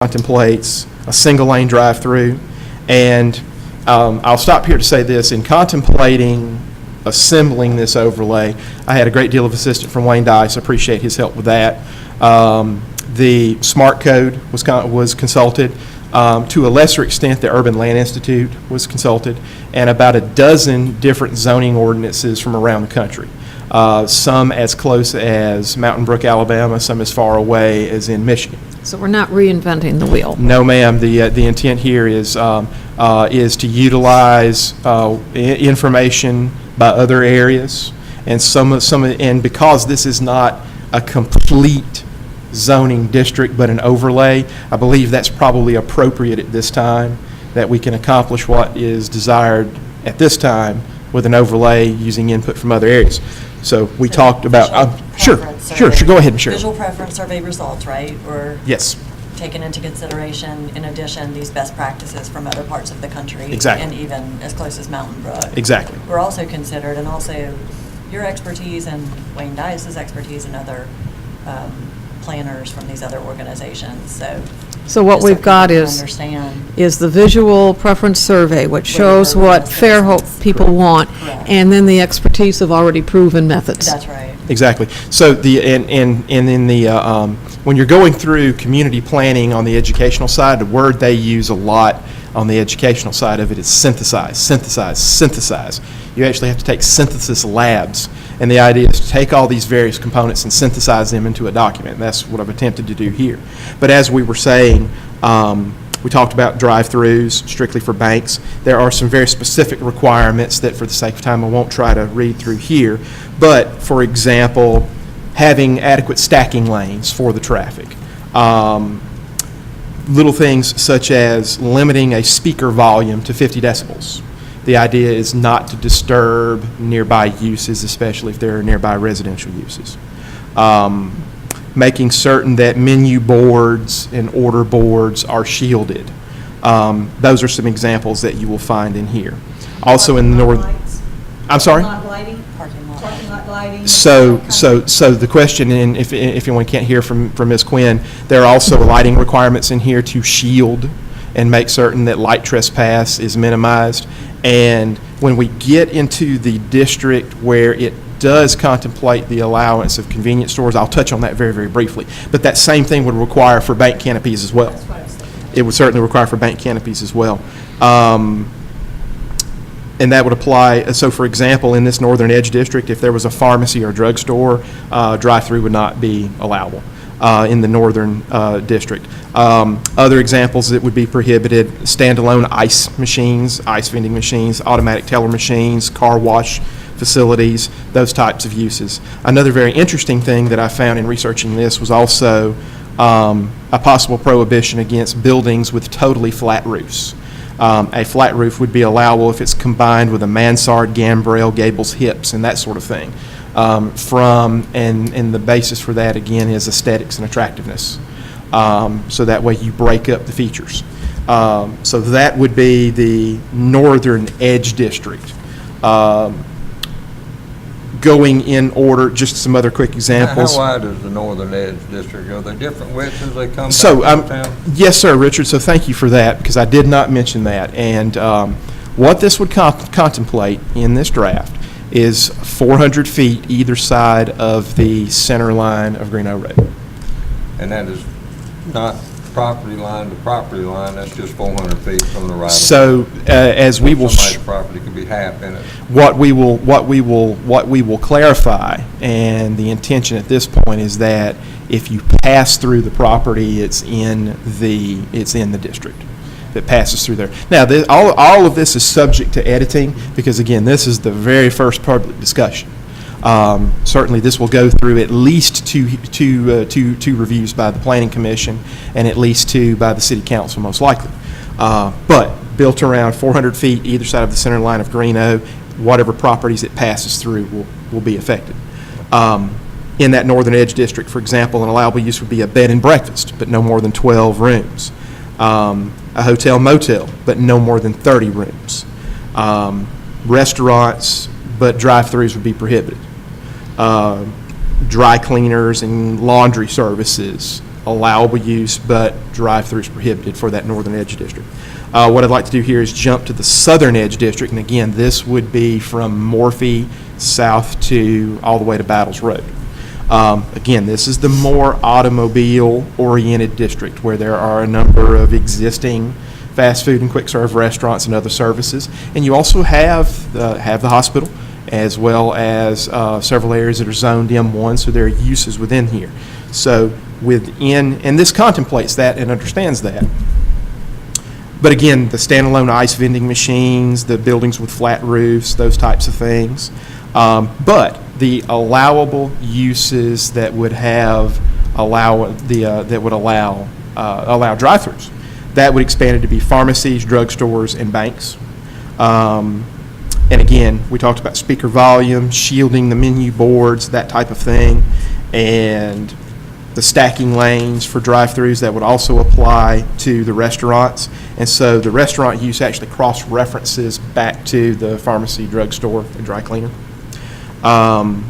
contemplates a single lane drive-through. And I'll stop here to say this: in contemplating assembling this overlay, I had a great deal of assistance from Wayne Dice. Appreciate his help with that. The SMART code was consulted. To a lesser extent, the Urban Land Institute was consulted, and about a dozen different zoning ordinances from around the country. Some as close as Mountain Brook, Alabama, some as far away as in Michigan. So we're not reinventing the wheel. No, ma'am. The intent here is to utilize information by other areas, and and because this is not a complete zoning district but an overlay, I believe that's probably appropriate at this time, that we can accomplish what is desired at this time with an overlay using input from other areas. So we talked about, sure, go ahead, Michelle. Visual preference survey results, right? Or yes. Taken into consideration, in addition, these best practices from other parts of the country. Exactly. And even as close as Mountain Brook. Exactly. We're also considered, and also your expertise and Wayne Dice's expertise and other planners from these other organizations. So what we've got is the visual preference survey, which shows what Fairhope people want, and then the expertise of already proven methods. That's right. Exactly. So when you're going through community planning on the educational side, the word they use a lot on the educational side of it is synthesize, synthesize, synthesize. You actually have to take synthesis labs, and the idea is to take all these various components and synthesize them into a document. And that's what I've attempted to do here. But as we were saying, we talked about drive-throughs strictly for banks. There are some very specific requirements that, for the sake of time, I won't try to read through here. But, for example, having adequate stacking lanes for the traffic. Little things such as limiting a speaker volume to 50 decibels. The idea is not to disturb nearby uses, especially if there are nearby residential uses. Making certain that menu boards and order boards are shielded. Those are some examples that you will find in here. Also in the north. I'm sorry? Lighting? Parking lot lighting. So the question, and if anyone can't hear from Ms. Quinn, there are also lighting requirements in here to shield and make certain that light trespass is minimized. And when we get into the district where it does contemplate the allowance of convenience stores, I'll touch on that very, very briefly. But that same thing would require for bank canopies as well. That's what I was thinking. It would certainly require for bank canopies as well. And that would apply, so for example, in this Northern Edge district, if there was a pharmacy or a drugstore, drive-through would not be allowable in the Northern district. Other examples that would be prohibited: standalone ice machines, ice vending machines, automatic teller machines, car wash facilities, those types of uses. Another very interesting thing that I found in researching this was also a possible prohibition against buildings with totally flat roofs. A flat roof would be allowable if it's combined with a mansard, gambrel, gables, hips, and that sort of thing. And the basis for that, again, is aesthetics and attractiveness. So that way you break up the features. So that would be the Northern Edge District. Going in order, just some other quick examples. How wide is the Northern Edge District? Are there different widths as they come So, back to town? yes, sir, Richard. So thank you for that, because I did not mention that. And what this would contemplate in this draft is 400 feet either side of the center line of Greeno Road. And that is not property line to property line, that's just 400 feet from the right of way. So as we will, Somebody's property could be half in it. what we will clarify, and the intention at this point is that if you pass through the property, it's in the district that passes through there. Now, all of this is subject to editing, because again, this is the very first public discussion. Certainly, this will go through at least two reviews by the Planning Commission and at least two by the City Council, most likely. But built around 400 feet either side of the center line of Greeno, whatever properties it passes through will be affected. In that Northern Edge District, for example, an allowable use would be a bed and breakfast, but no more than 12 rooms. A hotel motel, but no more than 30 rooms. Restaurants, but drive-throughs would be prohibited. Dry cleaners and laundry services, allowable use, but drive-throughs prohibited for that northern edge district. What I'd like to do here is jump to the southern edge district, and again, this would be from Morphe south to all the way to Battles Road. Again, this is the more automobile-oriented district where there are a number of existing fast food and quick serve restaurants and other services, and you also have the hospital as well as several areas that are zoned M1, so there are uses within here. So and this contemplates that and understands that. But again, the standalone ice vending machines, the buildings with flat roofs, those types of things. But the allowable uses that would allow drive-throughs, that would expand it to be pharmacies, drugstores, and banks. And again, we talked about speaker volume, shielding the menu boards, that type of thing, and the stacking lanes for drive-throughs that would also apply to the restaurants. And so the restaurant use actually cross-references back to the pharmacy, drugstore, and dry cleaner. I'll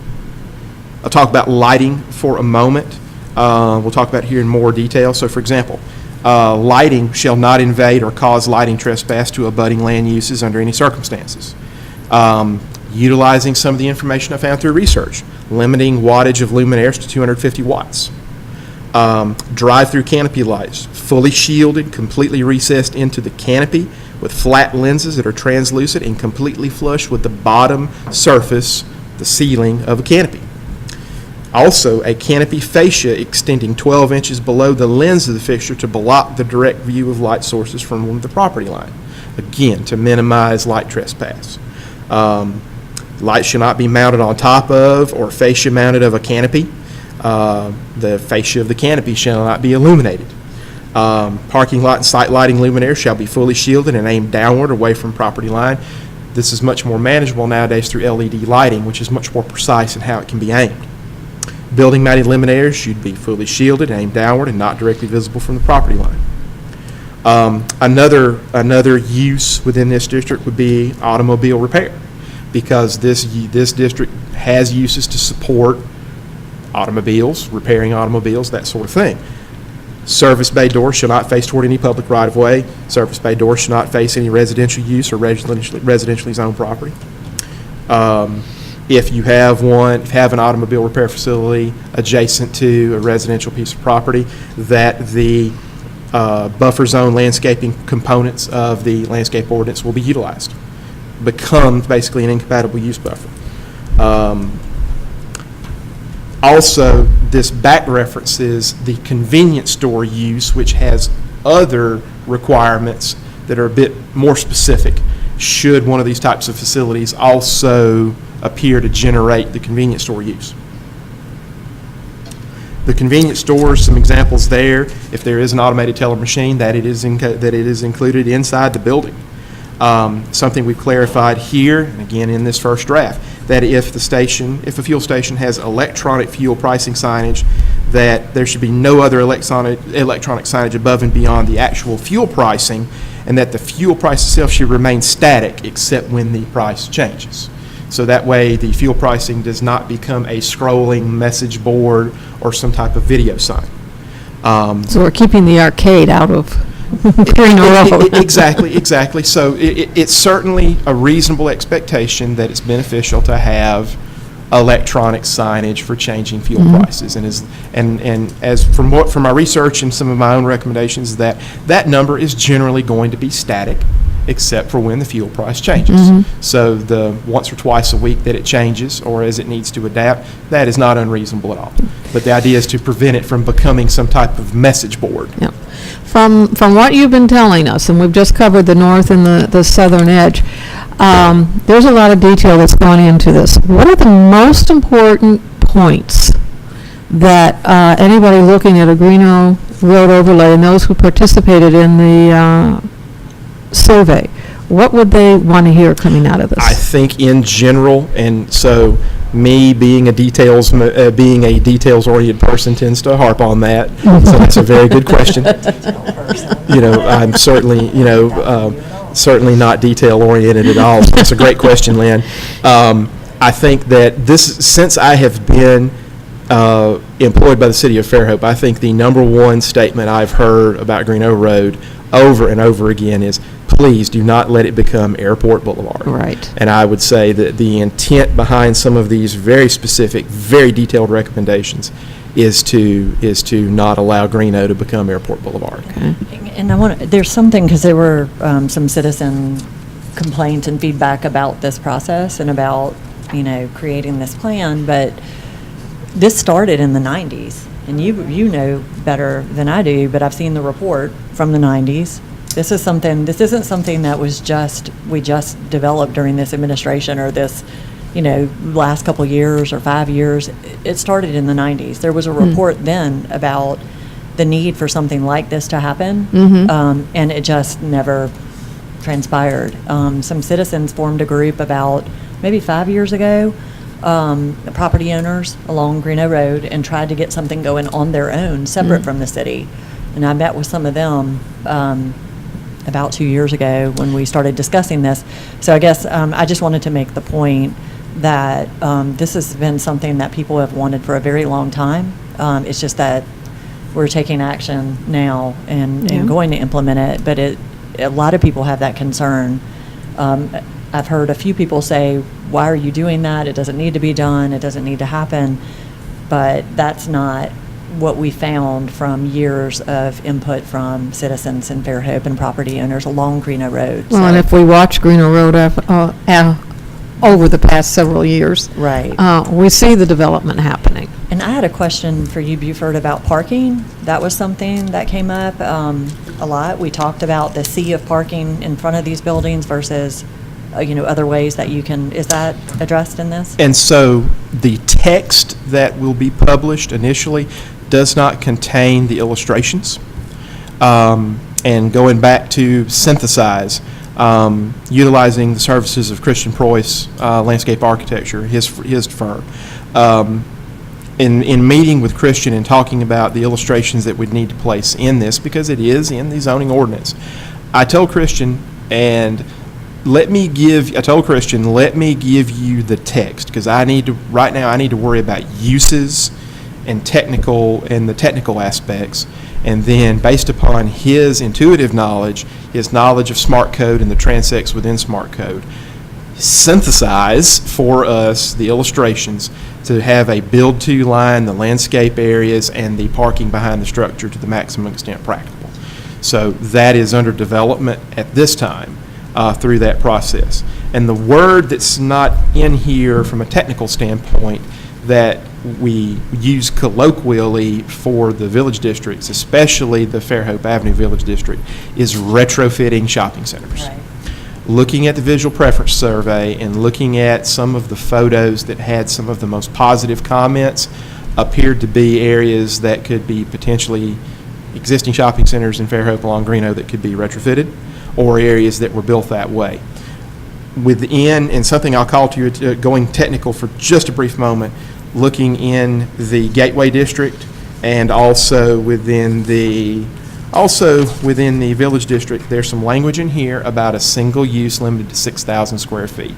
talk about lighting for a moment. We'll talk about it here in more detail. So for example, lighting shall not invade or cause lighting trespass to abutting land uses under any circumstances. Utilizing some of the information I found through research, limiting wattage of luminaires to 250 watts. Drive-through canopy lights, fully shielded, completely recessed into the canopy with flat lenses that are translucent and completely flush with the bottom surface, the ceiling of a canopy. Also, a canopy fascia extending 12 inches below the lens of the fixture to block the direct view of light sources from the property line. Again, to minimize light trespass. Lights should not be mounted on top of or fascia mounted of a canopy. The fascia of the canopy shall not be illuminated. Parking lot and site lighting luminaires shall be fully shielded and aimed downward away from property line. This is much more manageable nowadays through LED lighting, which is much more precise in how it can be aimed. Building mounted luminaires should be fully shielded, aimed downward, and not directly visible from the property line. Another use within this district would be automobile repair, because this district has uses to support automobiles, repairing automobiles, that sort of thing. Service bay doors shall not face toward any public right-of-way. Service bay doors should not face any residential use or residentially zoned property. If you have an automobile repair facility adjacent to a residential piece of property, that the buffer zone landscaping components of the landscape ordinance will be utilized. Becomes basically an incompatible use buffer. Also, this back references the convenience store use, which has other requirements that are a bit more specific. Should one of these types of facilities also appear to generate the convenience store use? The convenience stores, some examples there. If there is an automated teller machine, that it is included inside the building. Something we've clarified here, and again in this first draft, that if a fuel station has electronic fuel pricing signage, that there should be no other electronic signage above and beyond the actual fuel pricing, and that the fuel price itself should remain static except when the price changes. So that way the fuel pricing does not become a scrolling message board or some type of video sign. So we're keeping the arcade out of Green Road. Exactly. So it's certainly a reasonable expectation that it's beneficial to have electronic signage for changing fuel prices, and as from my research and some of my own recommendations, that number is generally going to be static, except for when the fuel price changes. So the once or twice a week that it changes, or as it needs to adapt, that is not unreasonable at all. But the idea is to prevent it from becoming some type of message board. Yep. From what you've been telling us, and we've just covered the north and the southern edge, there's a lot of detail that's gone into this. What are the most important points that anybody looking at a Green Road overlay and those who participated in the survey, what would they want to hear coming out of this? I think in general, and so me being a details-oriented person tends to harp on that. So that's a very good question. I'm certainly, certainly not detail-oriented at all. So that's a great question, Lynn. I think that since I have been employed by the city of Fairhope, I think the number one statement I've heard about Greeno Road over and over again is, please do not let it become Airport Boulevard. Right. And I would say that the intent behind some of these very specific, very detailed recommendations is to not allow Greeno to become Airport Boulevard. Okay. And there's something, because there were some citizen complaints and feedback about this process and about, creating this plan, but this started in the 90s, and you know better than I do, but I've seen the report from the 90s. This isn't something that we just developed during this administration or this, last couple of years or 5 years. It started in the 90s. There was a report then about the need for something like this to happen, and it just never transpired. Some citizens formed a group about maybe 5 years ago, the property owners along Greeno Road, and tried to get something going on their own, separate from the city. And I met with some of them about 2 years ago when we started discussing this. So I guess I just wanted to make the point that this has been something that people have wanted for a very long time. It's just that we're taking action now and going to implement it, but a lot of people have that concern. I've heard a few people say, why are you doing that? It doesn't need to be done. It doesn't need to happen. But that's not what we found from years of input from citizens in Fairhope and property owners along Greeno Road. Well, and if we watch Greeno Road over the past several years, right, we see the development happening. And I had a question for you, Buford, about parking. That was something that came up a lot. We talked about the sea of parking in front of these buildings versus other ways that you can, is that addressed in this? And so the text that will be published initially does not contain the illustrations. And going back to synthesize, utilizing the services of Christian Preuss Landscape Architecture, his firm, in meeting with Christian and talking about the illustrations that we'd need to place in this, because it is in the zoning ordinance, I told Christian, let me give you the text, because right now I need to worry about uses and the technical aspects, and then based upon his intuitive knowledge, his knowledge of smart code and the transects within smart code, synthesize for us the illustrations to have a build-to line, the landscape areas, and the parking behind the structure to the maximum extent practicable. So that is under development at this time. Through that process. And the word that's not in here from a technical standpoint that we use colloquially for the village districts, especially the Fairhope Avenue Village District, is retrofitting shopping centers. Right. Looking at the visual preference survey and looking at some of the photos that had some of the most positive comments appeared to be areas that could be potentially existing shopping centers in Fairhope along Greeno that could be retrofitted, or areas that were built that way. Within, and something I'll call to you, going technical for just a brief moment, looking in the Gateway District and also within the Village District, there's some language in here about a single use limited to 6,000 square feet.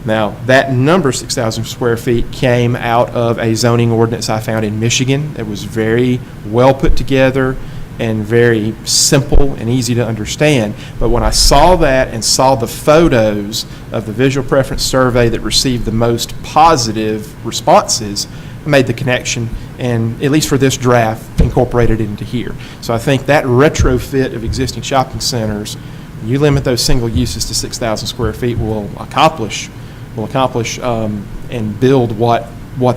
Now, that number, 6,000 square feet, came out of a zoning ordinance I found in Michigan that was very well put together and very simple and easy to understand. But when I saw that and saw the photos of the visual preference survey that received the most positive responses, I made the connection and, at least for this draft, incorporated it into here. So I think that retrofit of existing shopping centers, you limit those single uses to 6,000 square feet, will accomplish and build what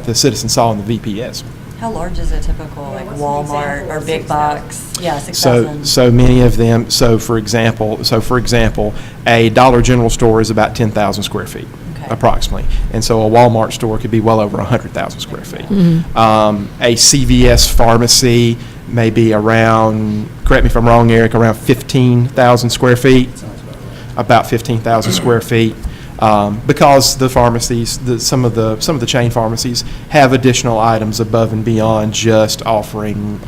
the citizens saw in the VPS. How large is a typical Walmart or big box? Yeah, 6,000. So many of them. So for example, a Dollar General store is about 10,000 square feet, approximately, and so a Walmart store could be well over 100,000 square feet. Mm-hmm. A CVS pharmacy may be around, correct me if I'm wrong, Eric, around 15,000 square feet. About 15,000 square feet. Because the pharmacies, some of the chain pharmacies have additional items above and beyond just offering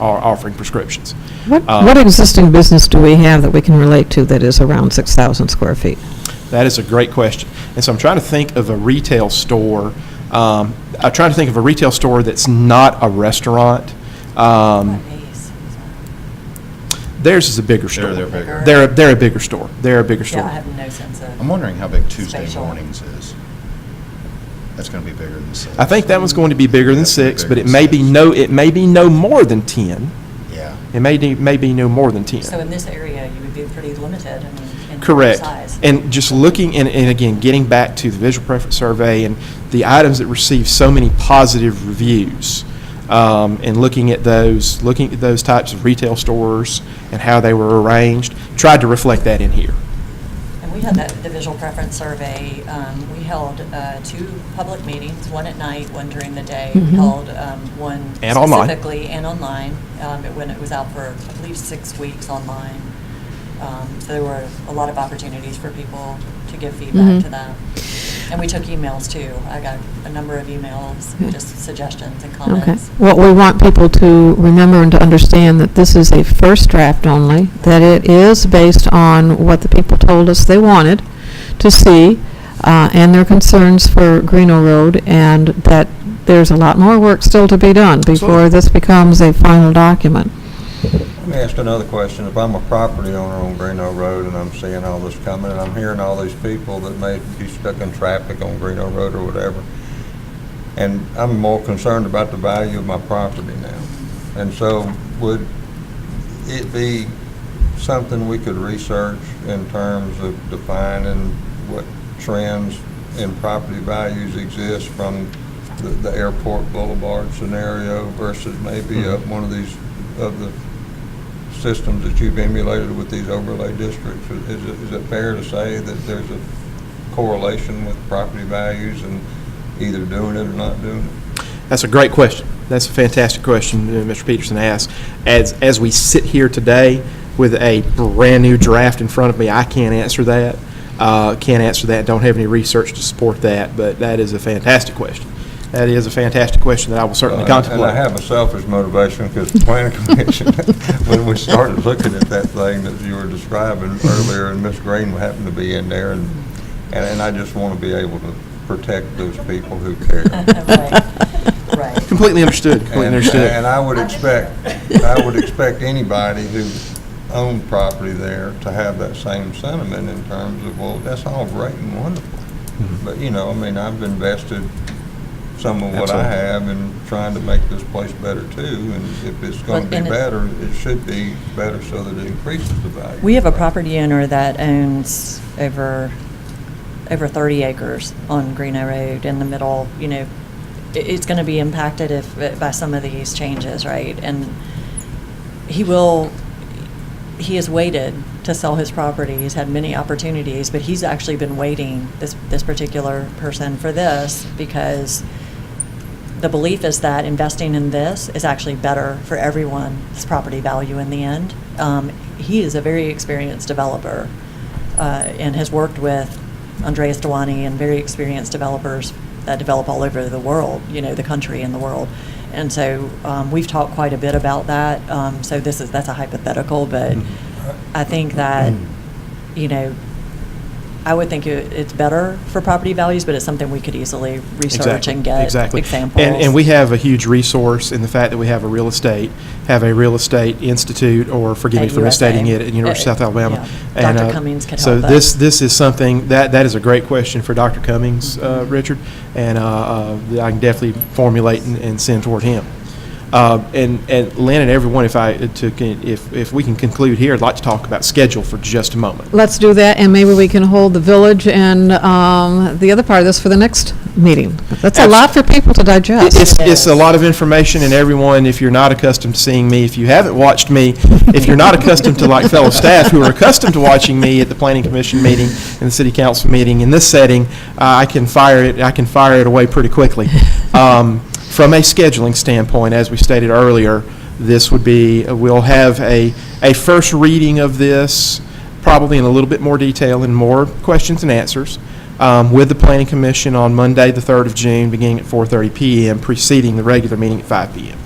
prescriptions. What existing business do we have that we can relate to that is around 6,000 square feet? That is a great question. And so I'm trying to think of a retail store I'm trying to think of a retail store that's not a restaurant. Theirs is a bigger store. They're bigger. They're a bigger store. They're a bigger store. Yeah, I have no sense of. I'm wondering how big Tuesday Spatial. mornings is. That's going to be bigger than 6. I think that one's going to be bigger than That's gonna be 6, bigger but it than may be 6. it may be no more than 10. Yeah. It may be no more than 10. So in this area, you would be pretty limited, I mean, in Correct. size. And just looking, and again, getting back to the visual preference survey and the items that receive so many positive reviews, and looking at those types of retail stores and how they were arranged, tried to reflect that in here. And we had the visual preference survey. We held 2 public meetings, one at night, one during the day. We held one And online. specifically and online, when it was out for, I believe, 6 weeks online. So there were a lot of opportunities for people to give feedback to that. And we took emails too. I got a number of emails, just suggestions and Okay. comments. What we want people to remember and to understand that this is a first draft only, that it is based on what the people told us they wanted to see, and their concerns for Greeno Road, and that there's a lot more work still to be done before this becomes a final document. Let me ask another question. If I'm a property owner on Greeno Road and I'm seeing all this coming and I'm hearing all these people that may be stuck in traffic on Greeno Road or whatever, and I'm more concerned about the value of my property now. And so would it be something we could research in terms of defining what trends in property values exist from the airport boulevard scenario versus maybe one of these, of the systems that you've emulated with these overlay districts? Is it fair to say that there's a correlation with property values and either doing it or not doing it? That's a great question. That's a fantastic question Mr. Peterson asked. As we sit here today with a brand-new draft in front of me, I can't answer that. Don't have any research to support that, but that is a fantastic question. That is a fantastic question that I will certainly contemplate. And I have a selfish motivation because the planning commission, when we started looking at that thing that you were describing earlier, and Ms. Green happened to be in there, and I just want to be able to protect those people who care. Right. Completely understood. Completely understood. And I would expect anybody who owned property there to have that same sentiment in terms of, well, that's all great and wonderful. But, I've invested some of what I have in trying to make this place better too, and if it's going to be better, it should be better so that it increases the value. We have a property owner that owns over 30 acres on Greeno Road in the middle. It's going to be impacted by some of these changes, right? And he has waited to sell his property. He's had many opportunities, but he's actually been waiting, this particular person, for this because the belief is that investing in this is actually better for everyone's property value in the end. He is a very experienced developer and has worked with Andreas Dewani and very experienced developers that develop all over the world, the country and the world. And so we've talked quite a bit about that. So that's a hypothetical, but I think that, I would think it's better for property values, but it's something we could easily research and get examples. And we have a huge resource in the fact that we have a real estate institute, or forgive me At for misstating it, at University of South Alabama. Yeah. And, Dr. Cummings could so help us. this is something, that is a great question for Dr. Cummings, Richard, and I can definitely formulate and send toward him. And Lynn and everyone, if we can conclude here, I'd like to talk about schedule for just a moment. Let's do that, and maybe we can hold the village and the other part of this for the next meeting. That's a lot for people to digest. It's a lot of information, and everyone, if you're not accustomed to seeing me, if you haven't watched me, if you're not accustomed to like fellow staff who are accustomed to watching me at the Planning Commission meeting and the City Council meeting in this setting, I can fire it away pretty quickly. From a scheduling standpoint, as we stated earlier, we'll have a first reading of this, probably in a little bit more detail and more questions and answers, with the Planning Commission on Monday, the 3rd of June, beginning at 4:30 p.m., preceding the regular meeting at 5 p.m.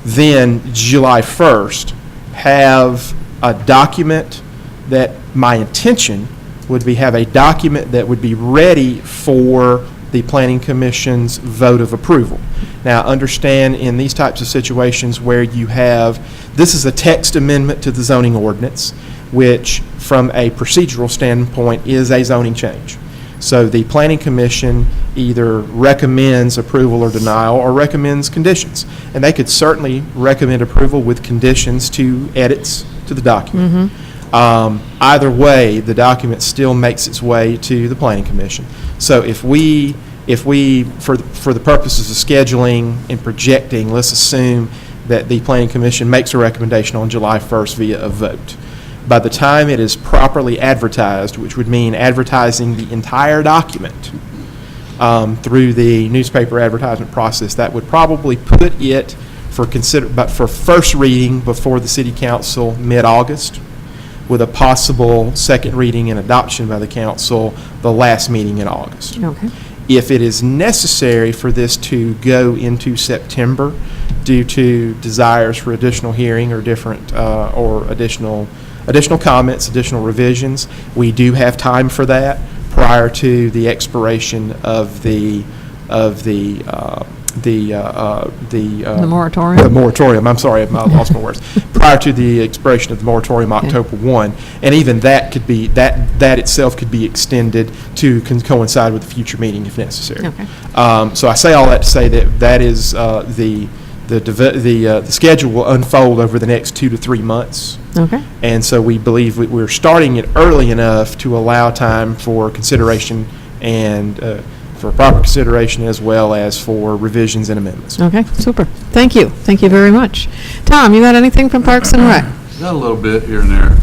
Then, July 1st, have a document that my intention would be have a document that would be ready for the Planning Commission's vote of approval. Now, understand in these types of situations where you have, this is a text amendment to the zoning ordinance, which from a procedural standpoint is a zoning change. So the Planning Commission either recommends approval or denial or recommends conditions. And they could certainly recommend approval with conditions to edits to the document. Either way, the document still makes its way to the Planning Commission. So if we, for the purposes of scheduling and projecting, let's assume that the Planning Commission makes a recommendation on July 1st via a vote. By the time it is properly advertised, which would mean advertising the entire document through the newspaper advertisement process, that would probably put it for first reading before the City Council mid-August, with a possible second reading and adoption by the council the last meeting in August. Okay. If it is necessary for this to go into September due to desires for additional hearing or additional comments, additional revisions, we do have time for that prior to the expiration of the moratorium? The moratorium, I'm sorry, I lost my words. Prior to the expiration of the moratorium, October 1. And even that could be, that itself could be extended to coincide with a future meeting if necessary. Okay. So I say all that to say that is the schedule will unfold over the next 2 to 3 months. Okay. And so we believe we're starting it early enough to allow time for consideration and for proper consideration as well as for revisions and amendments. Okay, super. Thank you. Thank you very much. Tom, you got anything from Parks and Rec? Got a little bit here and there.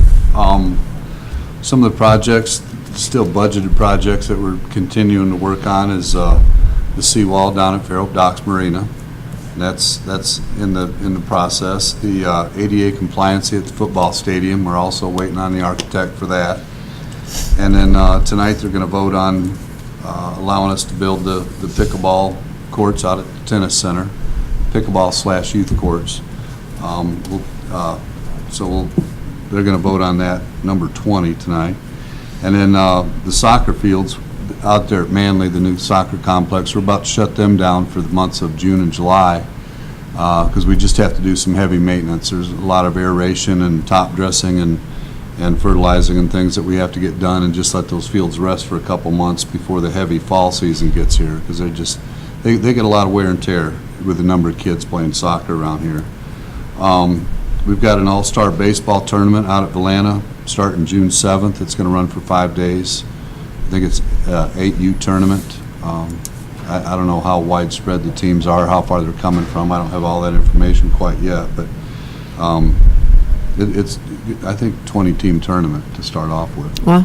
Some of the projects, still budgeted projects that we're continuing to work on is the seawall down at Fairhope Docks Marina. That's in the process. The ADA compliancy at the football stadium, we're also waiting on the architect for that. And then tonight they're going to vote on allowing us to build the pickleball courts out at the tennis center, pickleball/youth courts. They're going to vote on that, number 20 tonight. And then the soccer fields out there at Manly, the new soccer complex, we're about to shut them down for the months of June and July because we just have to do some heavy maintenance. There's a lot of aeration and top dressing and fertilizing and things that we have to get done, and just let those fields rest for a couple months before the heavy fall season gets here, because they get a lot of wear and tear with the number of kids playing soccer around here. We've got an all-star baseball tournament out at Valana starting June 7th. It's going to run for 5 days. I think it's 8U tournament. I don't know how widespread the teams are, how far they're coming from. I don't have all that information quite yet, but it's I think 20-team tournament to start off with. Well,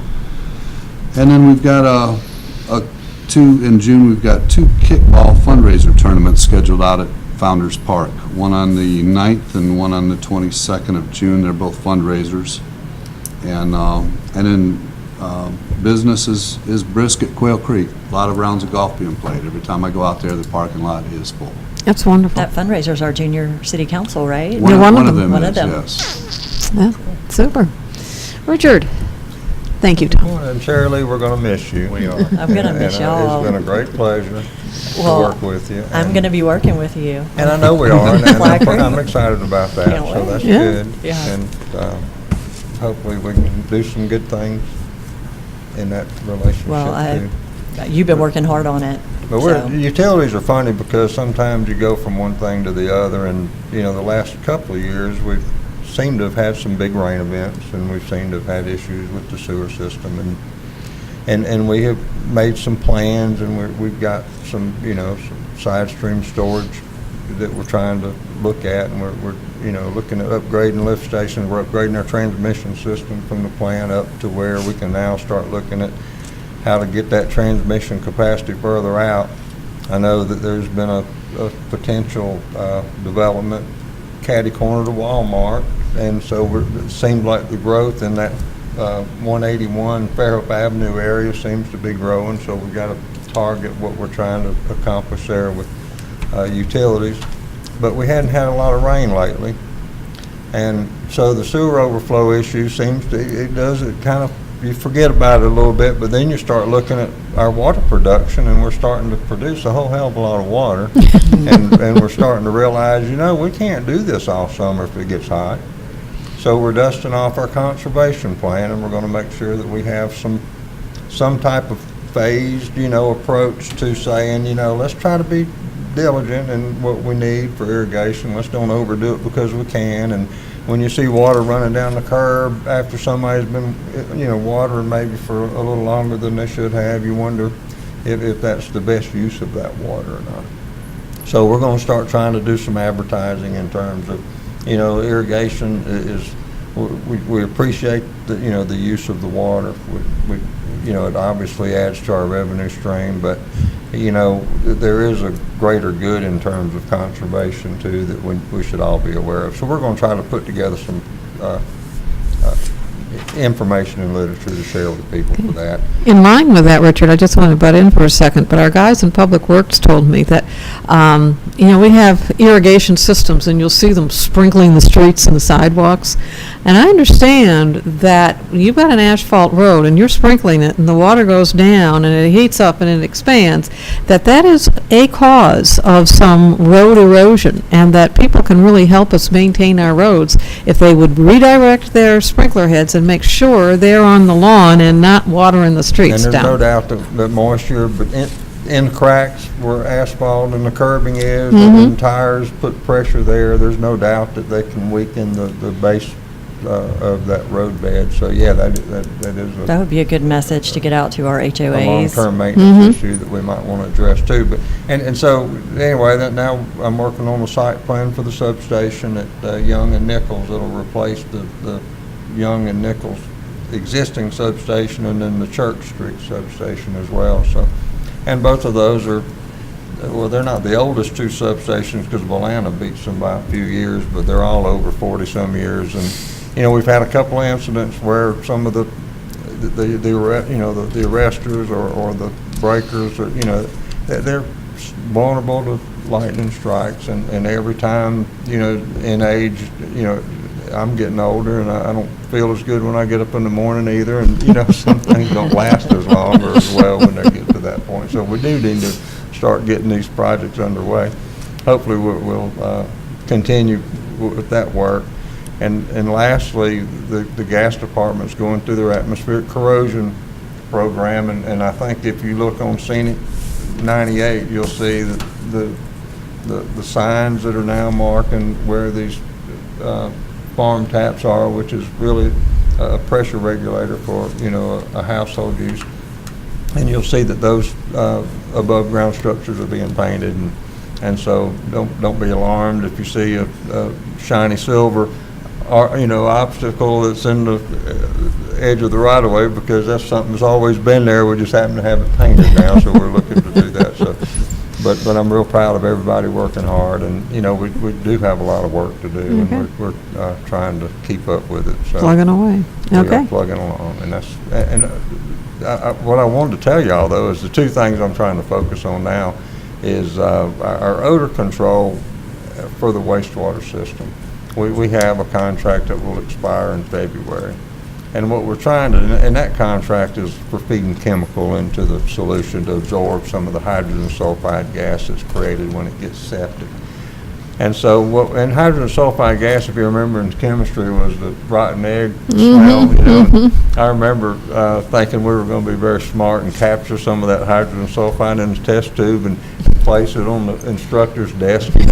And then we've got in June we've got 2 kickball fundraiser tournaments scheduled out at Founders Park. One on the 9th and one on the 22nd of June. They're both fundraisers. And then business is brisk at Quail Creek. A lot of rounds of golf being played. Every time I go out there, the parking lot is full. that's wonderful. That fundraiser's our junior city council, right? One of One them. of them One of is, them. yes. Yeah, super. Richard, thank you, Tom. And Shirley Lee, we're going to miss you. We are. I'm going to miss y'all. It's been a great pleasure to Well, work with you. I'm going to be working with you. And I know we are, and Flag Creek. I'm excited about that, Can't so wait. that's Yeah. good. Yeah. And hopefully we can do some good things in that relationship Well, too. You've been working hard on it. But so. utilities are funny because sometimes you go from one thing to the other, and, the last couple of years, we've seemed to have had some big rain events, and we've seemed to have had issues with the sewer system, and we have made some plans, and we've got some, some side stream storage that we're trying to look at, and we're looking at upgrading lift stations. We're upgrading our transmission system from the plant up to where we can now start looking at how to get that transmission capacity further out. I know that there's been a potential development catty corner to Walmart, and so it seems like the growth in that 181 Fairhope Avenue area seems to be growing, so we've got to target what we're trying to accomplish there with utilities. But we hadn't had a lot of rain lately, and so the sewer overflow issue it kind of you forget about it a little bit, but then you start looking at our water production, and we're starting to produce a whole hell of a lot of water. and we're starting to realize, we can't do this all summer if it gets hot. So we're dusting off our conservation plan, and we're going to make sure that we have some type of phased, approach to saying, let's try to be diligent in what we need for irrigation. Let's don't overdo it because we can. And when you see water running down the curb after somebody's been, watering maybe for a little longer than they should have, you wonder if that's the best use of that water or not. So we're going to start trying to do some advertising in terms of, irrigation is, we appreciate the, the use of the water. It obviously adds to our revenue stream, but, there is a greater good in terms of conservation too that we should all be aware of. So we're going to try to put together some information and literature to share with the people for that. In line with that, Richard, I just want to butt in for a second, but our guys in Public Works told me that, we have irrigation systems, and you'll see them sprinkling the streets and the sidewalks. And I understand that you've got an asphalt road, and you're sprinkling it, and the water goes down, and it heats up, and it expands, that is a cause of some road erosion, and that people can really help us maintain our roads if they would redirect their sprinkler heads and make sure they're on the lawn and not watering the streets down. And there's no doubt that moisture, but in cracks where asphalt and the curbing is, and tires put pressure there, there's no doubt that they can weaken the base of that road bed. So yeah, that is That would be a good message to get out to our a HOAs. long-term maintenance issue that we might want to address too. But and so anyway, that now I'm working on the site plan for the substation at Young and Nichols. It'll replace the Young and Nichols existing substation, and then the Church Street substation as well. So, and both of those are, well, they're not the oldest two substations because Valana beats them by a few years, but they're all over 40-some years. And we've had a couple of incidents where some of the arresters or the breakers are, they're vulnerable to lightning strikes, and every time, in age, I'm getting older, and I don't feel as good when I get up in the morning either, and some things don't last as long or as well when they get to that point. So we do need to start getting these projects underway. Hopefully we'll continue with that work. And lastly, the gas department's going through their atmospheric corrosion program, and I think if you look on Scenic 98, you'll see that the signs that are now marking where these farm taps are, which is really a pressure regulator for a household use, and you'll see that those above ground structures are being painted, and so don't be alarmed if you see a shiny silver obstacle that's in the edge of the right of way, because that's something that's always been there. We just happen to have it painted now, so we're looking to do that. So. But I'm real proud of everybody working hard, and we do have a lot of work to do, and we're trying to keep up with it. So Plugging away. we Okay. are plugging along, and that's what I wanted to tell y'all though is the two things I'm trying to focus on now is our odor control for the wastewater system. We have a contract that will expire in February. And what we're trying to, and that contract is for feeding chemical into the solution to absorb some of the hydrogen sulfide gas that's created when it gets septic. And so, and hydrogen sulfide gas, if you remember in chemistry, was the rotten egg smell. I remember thinking we were going to be very smart and capture some of that hydrogen sulfide in the test tube and place it on the instructor's desk, and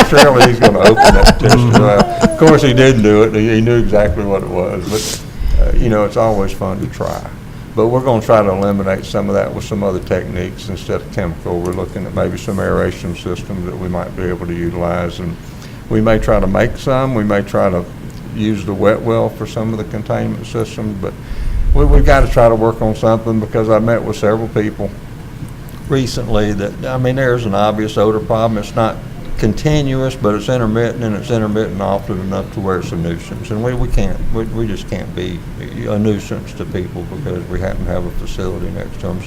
surely he's going to open that test tube. Of course, he didn't do it. He knew exactly what it was, but it's always fun to try. But we're going to try to eliminate some of that with some other techniques instead of chemical. We're looking at maybe some aeration systems that we might be able to utilize, and we may try to make some. We may try to use the wet well for some of the containment systems, but we've got to try to work on something, because I met with several people recently that, there's an obvious odor problem. It's not continuous, but it's intermittent, and it's intermittent often enough to where it's a nuisance. And we just can't be a nuisance to people because we happen to have a facility next to them.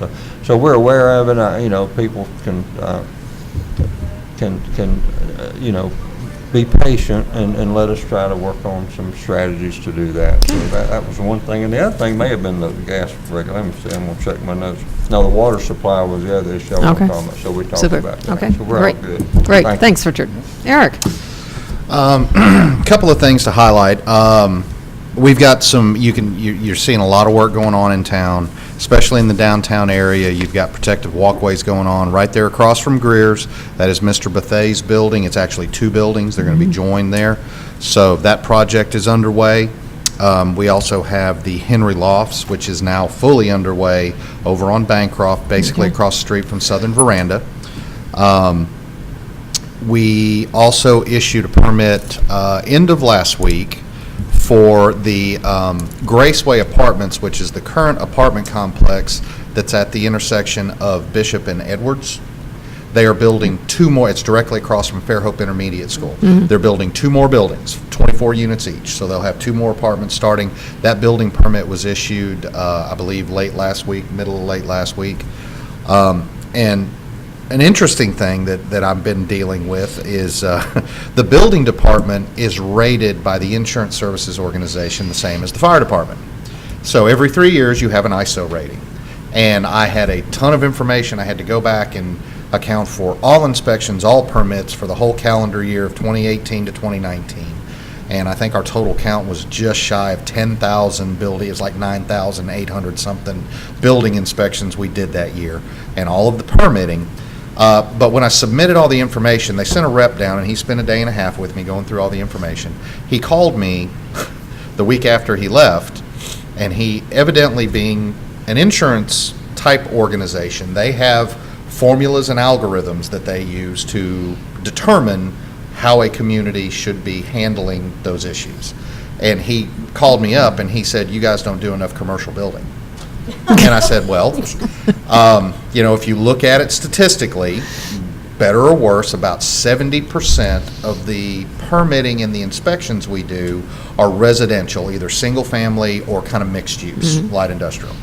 So we're aware of it. People can be patient and let us try to work on some strategies to do that. So that was one thing. And the other thing may have been the gas regular. Let me see, I'm gonna check my notes. No, the water supply was the other issue I was Okay. talking about, so we talked Super. about that. Okay, So we're all great. good. Great, Thank you. thanks, Richard. Eric? Couple of things to highlight. We've got some, you're seeing a lot of work going on in town, especially in the downtown area. You've got protective walkways going on right there across from Greer's. That is Mr. Bethet's building. It's actually two buildings. They're going to be joined there. So that project is underway. We also have the Henry Lofts, which is now fully underway over on Bancroft, basically across the street from Southern Veranda. We also issued a permit end of last week for the Graceway Apartments, which is the current apartment complex that's at the intersection of Bishop and Edwards. They are building two more, it's directly across from Fairhope Intermediate School. They're building two more buildings, 24 units each, so they'll have two more apartments starting. That building permit was issued, I believe, late last week, middle of late last week. And an interesting thing that I've been dealing with is the building department is rated by the Insurance Services Organization the same as the fire department. So every 3 years you have an ISO rating. And I had a ton of information. I had to go back and account for all inspections, all permits for the whole calendar year of 2018 to 2019. And I think our total count was just shy of 10,000 building. It was like 9,800 something building inspections we did that year, and all of the permitting. But when I submitted all the information, they sent a rep down, and he spent a day and a half with me going through all the information. He called me the week after he left, and he, evidently being an insurance type organization, they have formulas and algorithms that they use to determine how a community should be handling those issues. And he called me up and he said, "You guys don't do enough commercial building." And I said, well, if you look at it statistically, better or worse, about 70% of the permitting and the inspections we do are residential, either single family or kind of mixed use, light industrial.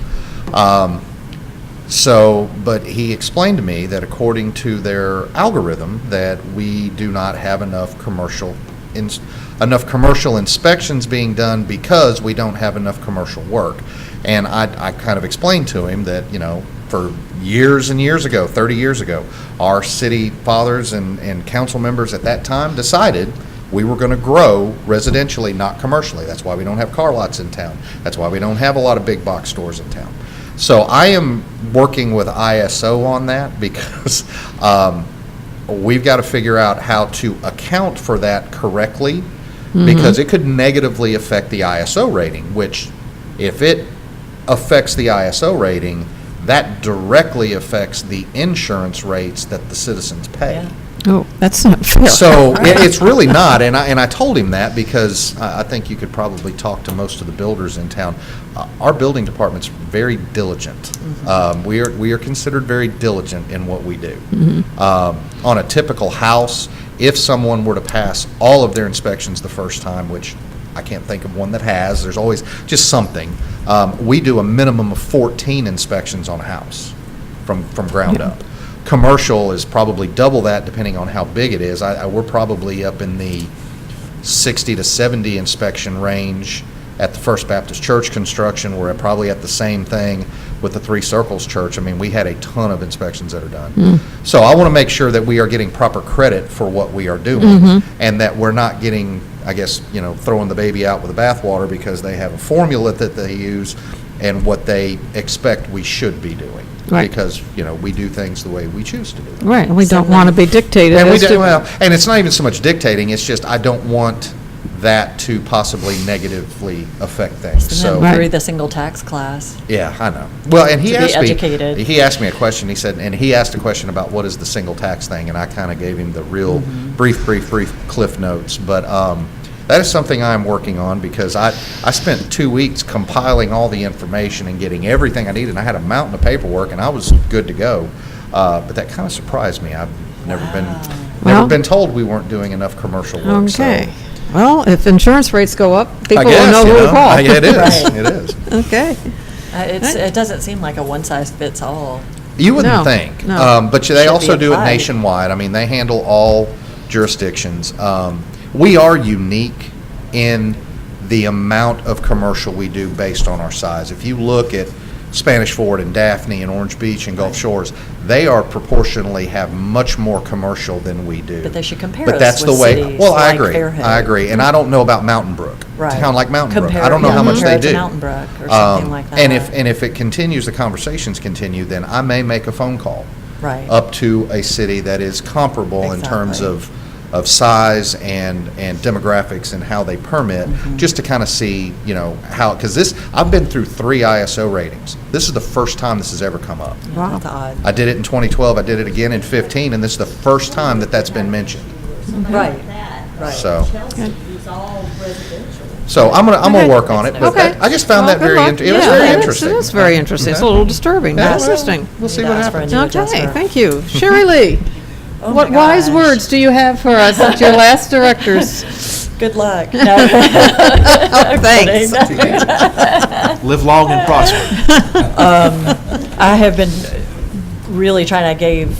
But he explained to me that according to their algorithm, that we do not have enough commercial inspections being done because we don't have enough commercial work. And I kind of explained to him that, for years and years ago, 30 years ago, our city fathers and council members at that time decided we were going to grow residentially, not commercially. That's why we don't have car lots in town. That's why we don't have a lot of big box stores in town. So I am working with ISO on that because we've got to figure out how to account for that correctly, because it could negatively affect the ISO rating, which if it affects the ISO rating, that directly affects the insurance rates that the citizens pay. Yeah. Oh, that's not fair. So it's really not, and I told him that because I think you could probably talk to most of the builders in town. Our building department's very diligent. We are considered very diligent in what we do. On a typical house, if someone were to pass all of their inspections the first time, which I can't think of one that has, there's always just something, we do a minimum of 14 inspections on a house from ground up. Commercial is probably double that depending on how big it is. We're probably up in the 60 to 70 inspection range at the First Baptist Church construction. We're probably at the same thing with the Three Circles Church. I mean, we had a ton of inspections that are done. So I want to make sure that we are getting proper credit for what we are doing, and that we're not getting, I guess, throwing the baby out with the bathwater because they have a formula that they use and what they expect we should be doing. Right. Because, we do things the way we choose to do them. Right, and we don't want to be dictated. And as to- and it's not even so much dictating, it's just I don't want that to possibly negatively affect things. And So, then through the single tax class. yeah, I know. Well, and To be educated. he asked me a question, he asked a question about what is the single tax thing, and I kind of gave him the real brief cliff notes. But that is something I'm working on because I spent 2 weeks compiling all the information and getting everything I needed. I had a mountain of paperwork and I was good to go. But that kind of surprised me. I've never Well- been told we weren't doing enough commercial work. So Okay. Well, if insurance rates go up, people I will guess, know who to call. Yeah, it is. Right. It is. Okay. It doesn't seem like a one-size-fits-all. You wouldn't No, think. no. But they Should also be do it applied. nationwide. I mean, they handle all jurisdictions. we are unique in the amount of commercial we do based on our size. If you look at Spanish Fort and Daphne and Orange Beach and Gulf Shores, they are proportionally have much more commercial than we do. But they should compare But us that's with the way. cities Well, I like agree. Fairhope. I agree. And I don't know about Mountain Brook. Right. A town like Mountain Brook. Compare- I don't know yeah, how much compare they it to do. Mountain Brook or something like that. And if it continues, the conversations continue, then I may make a phone call Right. up to a city that is comparable in terms Exactly. of size and demographics and how they permit, Mm-hmm. just to kind of see, how, because I've been through 3 ISO ratings. This is the first time this has ever come up. Yeah, that's odd. I did it in 2012, I did it again in 15, and this is the first time that's been mentioned. Right. Right. So, Chelsea is all residential. so I'm gonna Okay. work on it, but Okay. I just found Well, that very, good luck. it was Yeah, very it is- interesting. It is very interesting. It's a little disturbing, but Yeah, well, interesting. We'll see Need what to ask for a happens. new Okay, adjuster. thank you. Sherry Lee, Oh what my wise gosh. words do you have for us at your last directors? Good luck. No. Thanks. Live long and prosper. I have been really trying. I gave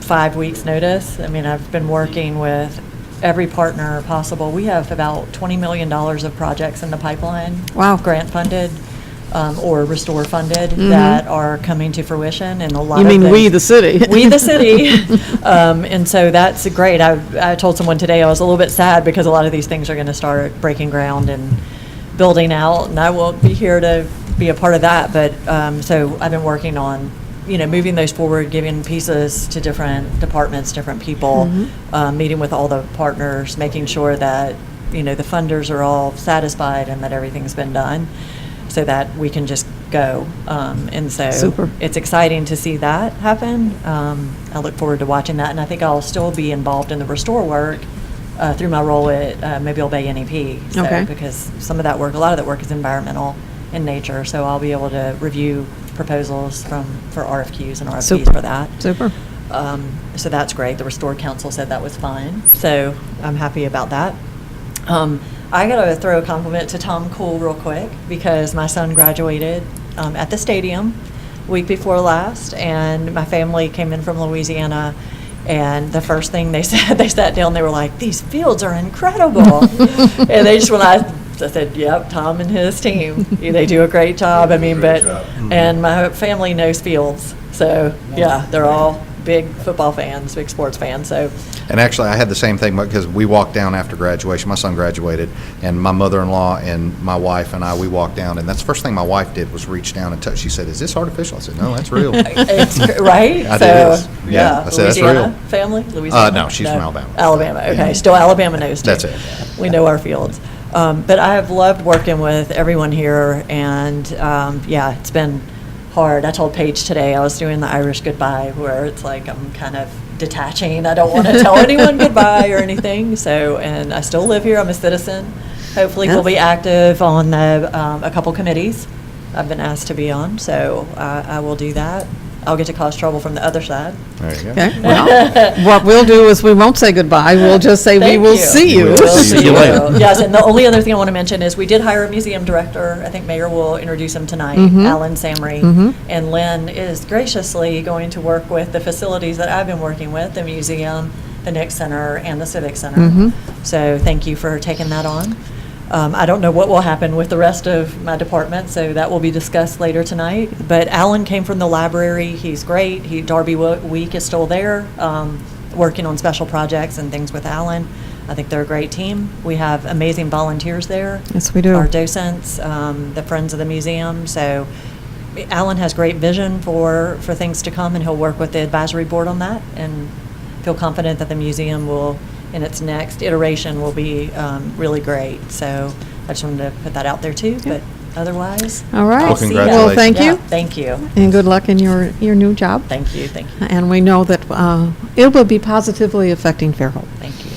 5 weeks' notice. I mean, I've been working with every partner possible. We have about $20 million of projects in the pipeline. Wow. Grant funded or restore funded that are coming to fruition, and a lot You of mean them- we, the city? We, the city. And so that's great. I told someone today I was a little bit sad because a lot of these things are going to start breaking ground and building out, and I won't be here to be a part of that. But so I've been working on, moving those forward, giving pieces to different departments, different people, meeting with all the partners, making sure that, the funders are all satisfied and that everything's been done so that we can just go. And so Super. it's exciting to see that happen. I look forward to watching that, and I think I'll still be involved in the restore work through my role at Mobile Bay NEP. So, Okay. because some of that work, a lot of that work is environmental in nature, so I'll be able to review proposals for RFQs and RFPs Super. for that. Super. So that's great. The Restore Council said that was fine, so I'm happy about that. I got to throw a compliment to Tom Cool real quick because my son graduated at the stadium week before last, and my family came in from Louisiana, and the first thing they said, they sat down, they were like, "These fields are incredible." And they just, I said, "Yep, Tom and his team, they do a great job." I mean, and my family knows fields, so yeah, they're all big football fans, big sports fans, so. And actually, I had the same thing because we walked down after graduation. My son graduated, and my mother-in-law and my wife and we walked down, and that's the first thing my wife did was reach down and touch. She said, "Is this artificial?" I said, "No, that's real." It's right. I So did. Yeah, I said, "That's Louisiana real." family. Louisiana. No, she's from Alabama. Alabama. Okay, Yeah. still Alabama knows too. That's it. We know our fields. But I have loved working with everyone here, and yeah, it's been hard. I told Paige today I was doing the Irish goodbye, where it's like I'm kind of detaching. I don't want to tell anyone goodbye or anything. So, and I still live here. I'm a citizen. Hopefully, we'll be active on a couple committees I've been asked to be on. So I will do that. I'll get to cause trouble from the other side. There you go. Okay, well, what we'll do is we won't say goodbye. We'll just say we Thank will you. see you. We'll See you later. Yes, and the only other thing I want to mention is we did hire a museum director. I think Mayor will introduce him tonight, Alan Samry. And Lynn is graciously going to work with the facilities that I've been working with, the museum, the Nick Center, and the Civic Center. So thank you for taking that on. I don't know what will happen with the rest of my department, so that will be discussed later tonight. But Alan came from the library. He's great. Darby Week is still there, working on special projects and things with Alan. I think they're a great team. We have amazing volunteers there. Yes, we do. Our docents, the Friends of the Museum. So Alan has great vision for things to come, and he'll work with the advisory board on that, and feel confident that the museum will, in its next iteration, will be really great. So I just wanted to put that out there too, but otherwise. All right. I'll see ya. Well, thank Yeah, you, Thank you. and good luck in your new job. Thank you. Thank you. And we know that it will be positively affecting Fairhope. Thank you.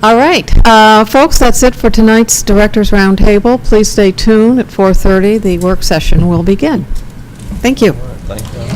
All right, folks, that's it for tonight's Directors Roundtable. Please stay tuned. At 4:30, the work session will begin. Thank you. Thank you.